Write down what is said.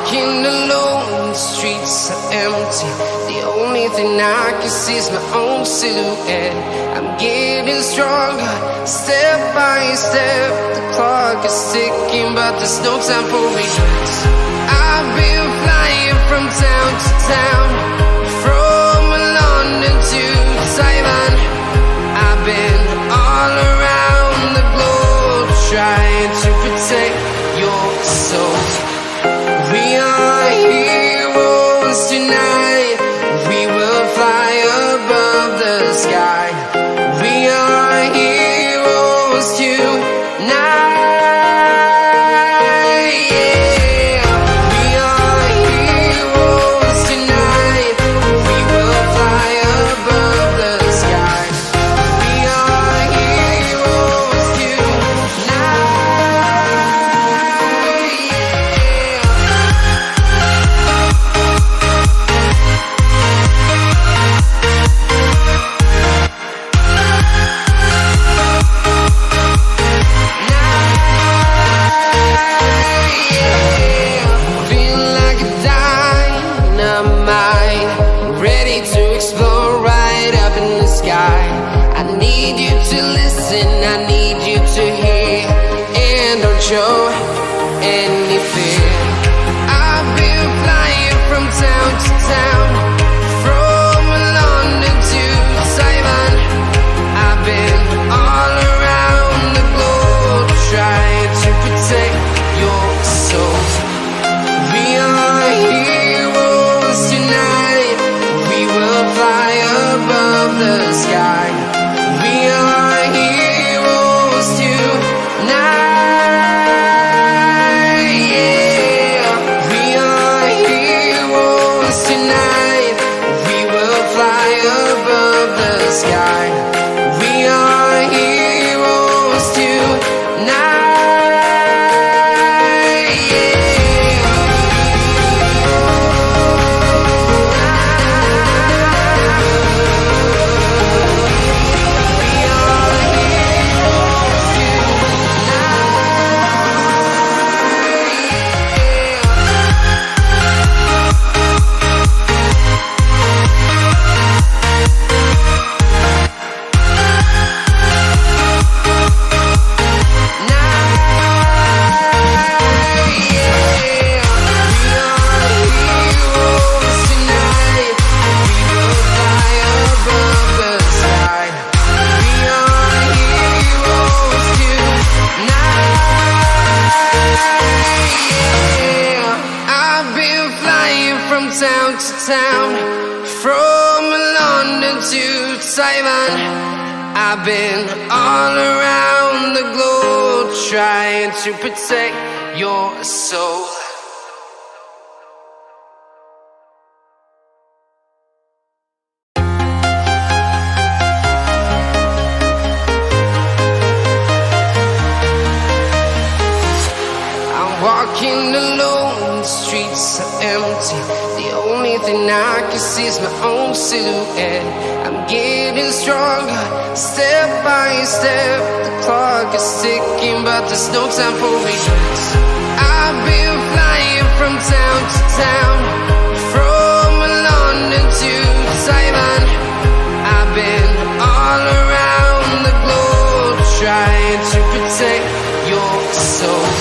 walking alone, the streets are empty. The only thing I can see is my own silhouette. I'm getting stronger, step by step. The clock is ticking, but there's no time for regrets. I've been flying from town to town, from London to Taiwan. I've been all around the globe, trying to protect your soul. We are heroes tonight. We will fly above the sky. We are heroes tonight. Yeah. We are heroes tonight. We will fly above the sky. We are heroes show any fear. I've been flying from town to town, from London to Taiwan. I've been all around the globe, trying to protect your soul. We are heroes tonight. We will fly above the sky. We are heroes tonight. Sky. We are heroes tonight. Town to town, from London to Taiwan. I've been all around the globe, trying to protect your soul. I'm walking alone, the streets are empty. The only thing I can see is my own silhouette. I'm getting stronger, step by step. The clock is ticking, but there's no time for regrets. I've been flying from town to town, from London to Taiwan. I've been all around the globe, trying to protect your soul.